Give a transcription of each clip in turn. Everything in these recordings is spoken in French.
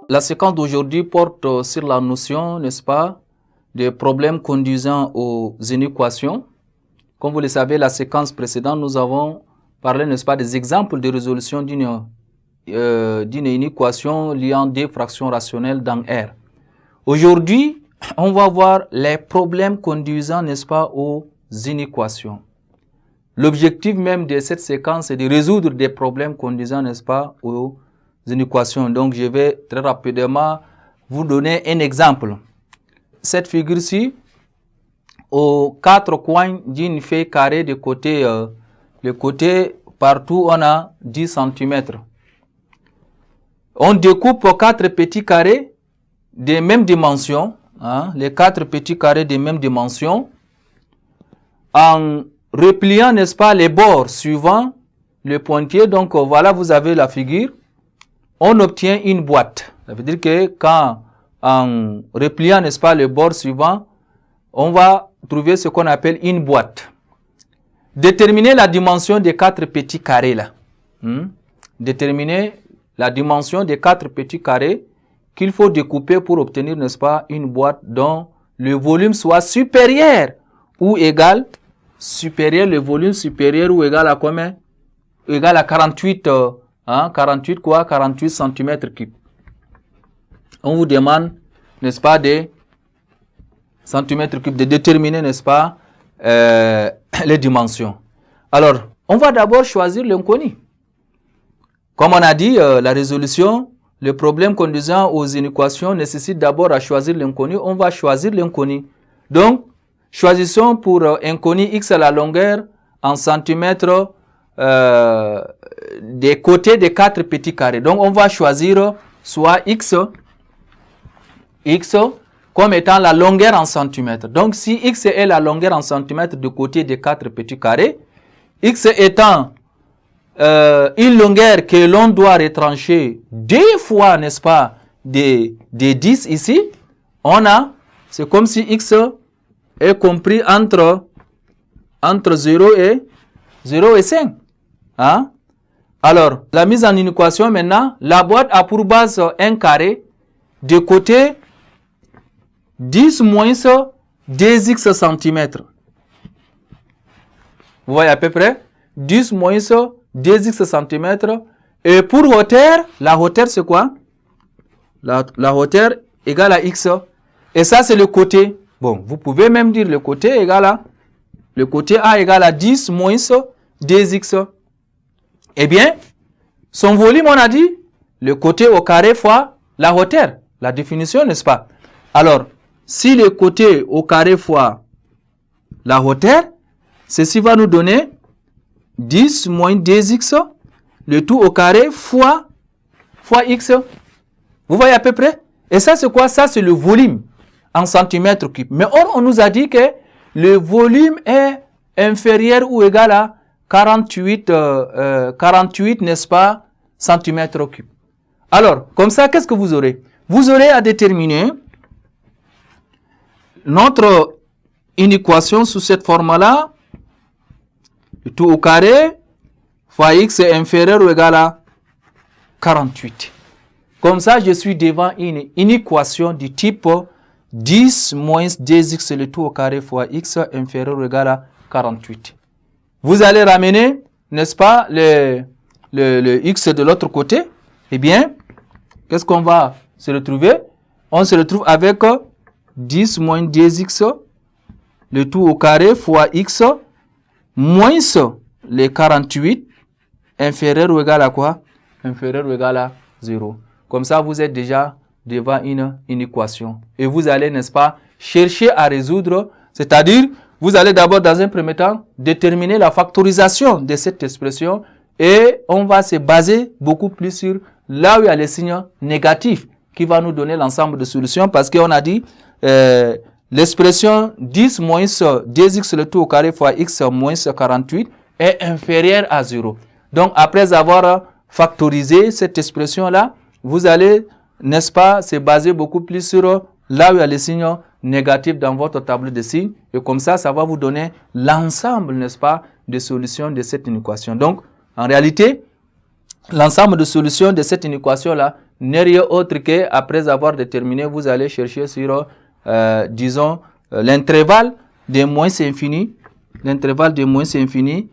La séquence d'aujourd'hui porte sur la notion, n'est-ce pas, des problèmes conduisant aux inéquations. Comme vous le savez, la séquence précédente, nous avons parlé, n'est-ce pas, des exemples de résolution d'une inéquation liant deux fractions rationnelles dans R. Aujourd'hui, on va voir les problèmes conduisant, n'est-ce pas, aux inéquations. L'objectif même de cette séquence est de résoudre des problèmes conduisant, n'est-ce pas, aux inéquations. Donc, je vais très rapidement vous donner un exemple. Cette figure-ci, aux quatre coins d'une feuille carrée de côté, le côté partout, on a 10 cm. On découpe quatre petits carrés des mêmes dimensions, hein, les quatre petits carrés des mêmes dimensions, en repliant, n'est-ce pas, les bords suivant le pointier. Donc, voilà, vous avez la figure. On obtient une boîte. Ça veut dire que quand, en repliant, n'est-ce pas, le bord suivant, on va trouver ce qu'on appelle une boîte. Déterminer la dimension des quatre petits carrés là. Déterminer la dimension des quatre petits carrés qu'il faut découper pour obtenir, n'est-ce pas, une boîte dont le volume soit supérieur ou égal, le volume supérieur ou égal à combien? Égal à 48, 48 cm3. On vous demande, n'est-ce pas, des centimètres cubes, de déterminer, n'est-ce pas, les dimensions. Alors, on va d'abord choisir l'inconnu. Comme on a dit, la résolution, le problème conduisant aux inéquations nécessite d'abord à choisir l'inconnu. On va choisir l'inconnu. Donc, choisissons pour inconnu x à la longueur en centimètres des côtés des quatre petits carrés. Donc, on va choisir soit x comme étant la longueur en centimètres. Donc, si x est la longueur en centimètres du côté des quatre petits carrés, x étant une longueur que l'on doit retrancher deux fois, n'est-ce pas, des 10 ici, c'est comme si x est compris entre 0 et 5. Hein? Alors, la mise en inéquation maintenant, la boîte a pour base un carré de côté 10 moins 2x centimètres. Vous voyez à peu près? 10 moins 2x centimètres. Et pour hauteur, la hauteur c'est quoi? La hauteur égale à x. Et ça c'est le côté. Bon, vous pouvez même dire le côté égale à, le côté A égale à 10 moins 2x. Eh bien, son volume, on a dit, le côté au carré fois la hauteur. La définition, n'est-ce pas? Alors, si le côté au carré fois la hauteur, ceci va nous donner 10 moins 2x, le tout au carré fois x. Vous voyez à peu près? Et ça, c'est quoi? Ça, c'est le volume en centimètres cubes. Mais or, on nous a dit que le volume est inférieur ou égal à 48, n'est-ce pas, centimètres cubes. Alors, comme ça, qu'est-ce que vous aurez? Vous aurez à déterminer notre inéquation sous cette forme-là, tout au carré fois x est inférieur ou égal à 48. Comme ça, je suis devant une inéquation du type 10 moins 2x le tout au carré fois x inférieur ou égal à 48. Vous allez ramener, n'est-ce pas, le x de l'autre côté. Eh bien, qu'est-ce qu'on va se retrouver? On se retrouve avec 10 moins 2x, le tout au carré fois x, moins les 48, inférieur ou égal à quoi? Inférieur ou égal à 0. Comme ça, vous êtes déjà devant une équation. Et vous allez, n'est-ce pas, chercher à résoudre, c'est-à-dire, vous allez d'abord, dans un premier temps, déterminer la factorisation de cette expression et on va se baser beaucoup plus sur là où il y a les signes négatifs qui va nous donner l'ensemble de solutions parce qu'on a dit l'expression 10 moins 2x le tout au carré fois x moins 48 est inférieure à 0. Donc, après avoir factorisé cette expression-là, vous allez, n'est-ce pas, se baser beaucoup plus sur là où il y a les signes négatifs dans votre tableau de signes. Et comme ça, ça va vous donner l'ensemble, n'est-ce pas, des solutions de cette inéquation. Donc, en réalité, l'ensemble de solutions de cette inéquation-là n'est rien autre que, après avoir déterminé, vous allez chercher sur, disons, l'intervalle de moins infini. L'intervalle de moins infini.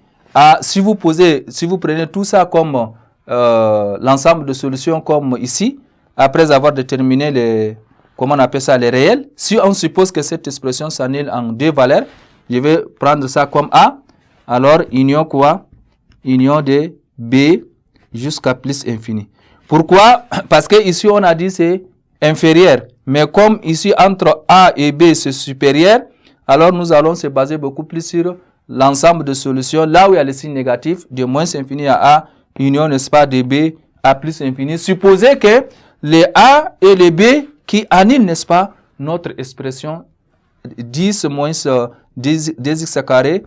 Si vous prenez tout ça comme l'ensemble de solutions comme ici, après avoir déterminé les, comment on appelle ça, les réels, si on suppose que cette expression s'annule en deux valeurs, je vais prendre ça comme A, alors union quoi? Union de B jusqu'à plus infini. Pourquoi? Parce que ici on a dit c'est inférieur, mais comme ici entre A et B c'est supérieur, alors nous allons se baser beaucoup plus sur l'ensemble de solutions, là où il y a le signe négatif, de moins infini à A, union, n'est-ce pas, de B à plus infini. Supposez que les A et les B qui annulent, n'est-ce pas, notre expression 10 moins 2x carré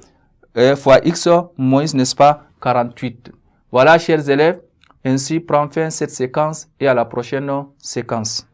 fois x moins, n'est-ce pas, 48. Voilà, chers élèves, ainsi prend fin cette séquence et à la prochaine séquence.